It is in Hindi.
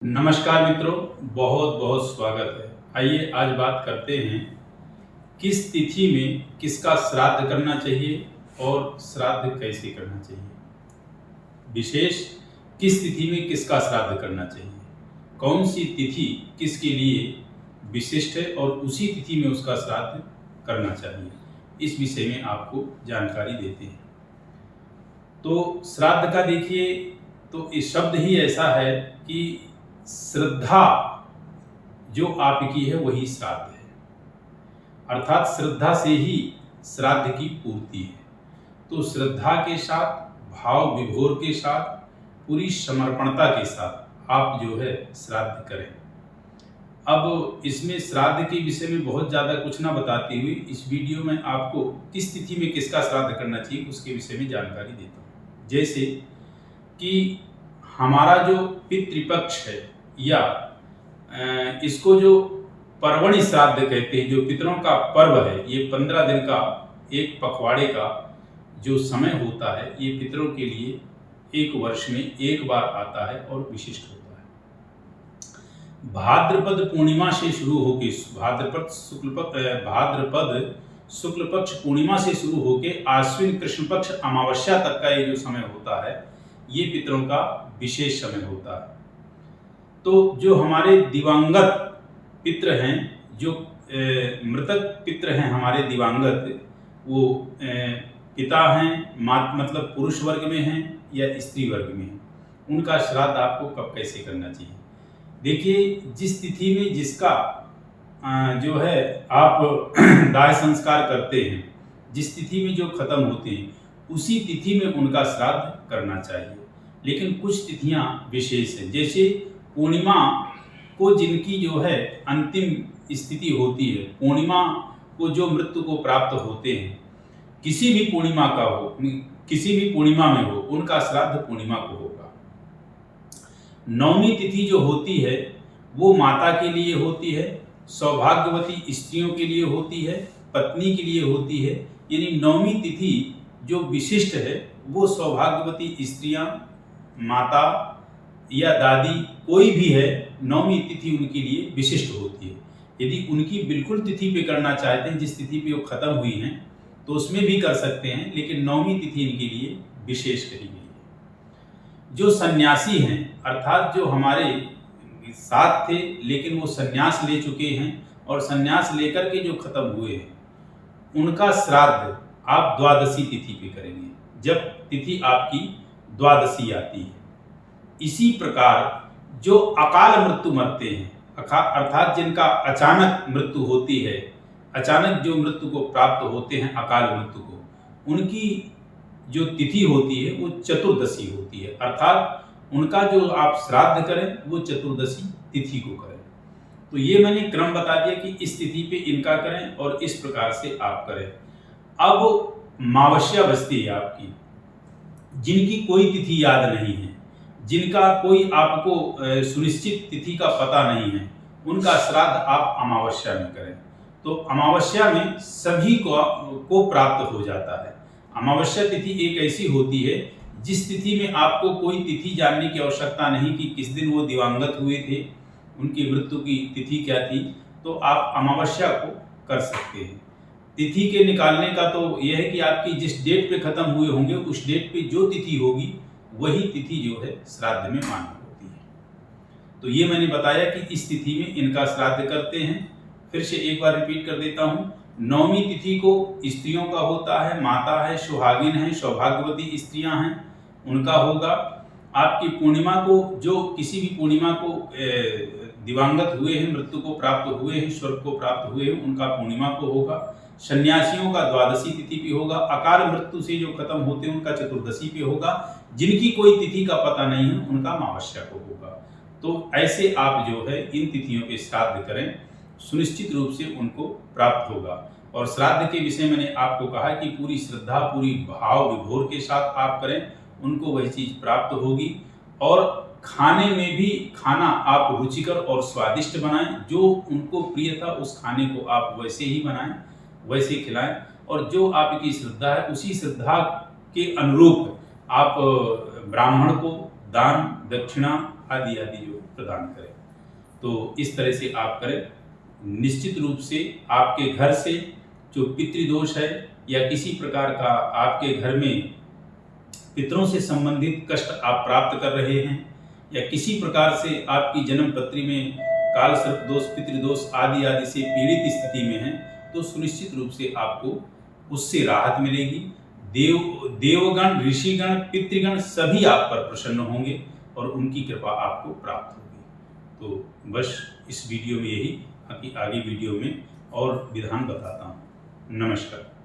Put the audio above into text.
नमस्कार मित्रों, बहुत बहुत स्वागत है। आइए आज बात करते हैं किस तिथि में किसका श्राद्ध करना चाहिए और श्राद्ध कैसे करना चाहिए। विशेष किस तिथि में किसका श्राद्ध करना चाहिए, कौन सी तिथि किसके लिए विशिष्ट है और उसी तिथि में उसका श्राद्ध करना चाहिए, इस विषय में आपको जानकारी देते हैं। तो श्राद्ध का देखिए, तो इस शब्द ही ऐसा है कि श्रद्धा जो आपकी है वही श्राद्ध है, अर्थात श्रद्धा से ही श्राद्ध की पूर्ति है। तो श्रद्धा के साथ, भाव विभोर के साथ, पूरी समर्पणता के साथ आप जो है श्राद्ध करें। अब इसमें श्राद्ध के विषय में बहुत ज़्यादा कुछ ना बताते हुए इस वीडियो में आपको किस तिथि में किसका श्राद्ध करना चाहिए उसके विषय में जानकारी देता हूँ। जैसे कि हमारा जो पितृपक्ष है या इसको जो पर्वणि श्राद्ध कहते हैं, जो पितरों का पर्व है, ये 15 दिन का एक पखवाड़े का जो समय होता है, ये पितरों के लिए एक वर्ष में एक बार आता है और विशिष्ट होता है। भाद्रपद पूर्णिमा से शुरू होकर भाद्रपद शुक्ल पक्ष पूर्णिमा से शुरू होकर आश्विन कृष्ण पक्ष अमावस्या तक का ये जो समय होता है, ये पितरों का विशेष समय होता है। तो जो हमारे दिवंगत पितृ हैं, जो मृतक पितृ हैं हमारे दिवंगत, वो पिता हैं, मतलब पुरुष वर्ग में हैं या स्त्री वर्ग में हैं, उनका श्राद्ध आपको कब कैसे करना चाहिए। देखिए, जिस तिथि में जिसका जो है आप दाह संस्कार करते हैं, जिस तिथि में जो खत्म होते हैं, उसी तिथि में उनका श्राद्ध करना चाहिए। लेकिन कुछ तिथियां विशेष हैं, जैसे पूर्णिमा को जिनकी जो है अंतिम स्थिति होती है, पूर्णिमा को जो मृत्यु को प्राप्त होते हैं, किसी भी पूर्णिमा का हो, किसी भी पूर्णिमा में हो, उनका श्राद्ध पूर्णिमा को होगा। नवमी तिथि जो होती है वो माता के लिए होती है, सौभाग्यवती स्त्रियों के लिए होती है, पत्नी के लिए होती है। यानी नवमी तिथि जो विशिष्ट है वो सौभाग्यवती स्त्रियां, माता या दादी कोई भी है, नवमी तिथि उनके लिए विशिष्ट होती है। यदि उनकी बिल्कुल तिथि पे करना चाहते हैं, जिस तिथि पे वो खत्म हुई हैं, तो उसमें भी कर सकते हैं, लेकिन नवमी तिथि इनके लिए विशेष करी गई है। जो सन्यासी हैं, अर्थात जो हमारे साथ थे लेकिन वो सन्यास ले चुके हैं और सन्यास लेकर के जो खत्म हुए हैं, उनका श्राद्ध आप द्वादशी तिथि पे करेंगे, जब तिथि आपकी द्वादशी आती है। इसी प्रकार जो अकाल मृत्यु मरते हैं, अर्थात जिनका अचानक मृत्यु होती है, अचानक जो मृत्यु को प्राप्त होते हैं, अकाल मृत्यु को, उनकी जो तिथि होती है वो चतुर्दशी होती है। अर्थात उनका जो आप श्राद्ध करें वो चतुर्दशी तिथि को करें। तो ये मैंने क्रम बता दिया कि इस तिथि पे इनका करें और इस प्रकार से आप करें। अब अमावस्या बचती है आपकी, जिनकी कोई तिथि याद नहीं है, जिनका कोई आपको सुनिश्चित तिथि का पता नहीं है, उनका श्राद्ध आप अमावस्या में करें। तो अमावस्या में सभी को प्राप्त हो जाता है। अमावस्या तिथि एक ऐसी होती है जिस तिथि में आपको कोई तिथि जानने की आवश्यकता नहीं कि किस दिन वो दिवंगत हुए थे, उनकी मृत्यु की तिथि क्या थी, तो आप अमावस्या को कर सकते हैं। तिथि के निकालने का तो यह है कि आपकी जिस डेट पे खत्म हुए होंगे, उस डेट पे जो तिथि होगी वही तिथि जो है श्राद्ध में मान्य होती है। तो ये मैंने बताया कि इस तिथि में इनका श्राद्ध करते हैं। फिर से एक बार रिपीट कर देता हूँ। नवमी तिथि को स्त्रियों का होता है, माता है, सुहागिन है, सौभाग्यवती स्त्रियां हैं, उनका होगा। आपकी पूर्णिमा को, जो किसी भी पूर्णिमा को दिवंगत हुए हैं, मृत्यु को प्राप्त हुए हैं, स्वर्ग को प्राप्त हुए हैं, उनका पूर्णिमा को होगा। सन्यासियों का द्वादशी तिथि पे होगा। अकाल मृत्यु से जो खत्म होते हैं उनका चतुर्दशी पे होगा। जिनकी कोई तिथि का पता नहीं है उनका अमावस्या को होगा। तो ऐसे आप जो है इन तिथियों पे श्राद्ध करें, सुनिश्चित रूप से उनको प्राप्त होगा। और श्राद्ध के विषय मैंने आपको कहा कि पूरी श्रद्धा, पूरी भाव विभोर के साथ आप करें, उनको वही चीज प्राप्त होगी। और खाने में भी खाना आप रुचिकर और स्वादिष्ट बनाएं, जो उनको प्रिय था उस खाने को आप वैसे ही बनाएं, वैसे खिलाएं। और जो आपकी श्रद्धा है उसी श्रद्धा के अनुरूप आप ब्राह्मण को दान, दक्षिणा आदि आदि जो प्रदान करे। तो इस तरह से आप करें। निश्चित रूप से आपके घर से जो पितृदोष है या किसी प्रकार का आपके घर में पितरों से संबंधित कष्ट आप प्राप्त कर रहे हैं या किसी प्रकार से आपकी जन्म पत्री में काल सर्प दोष, पितृदोष आदि से पीड़ित स्थिति में है, तो सुनिश्चित रूप से आपको उससे राहत मिलेगी। देवगण, ऋषिगण, पितृगण सभी आप पर प्रसन्न होंगे और उनकी कृपा आपको प्राप्त होगी। तो बस इस वीडियो में यही, बाकी आगे वीडियो में और विधान बताता हूँ। नमस्कार।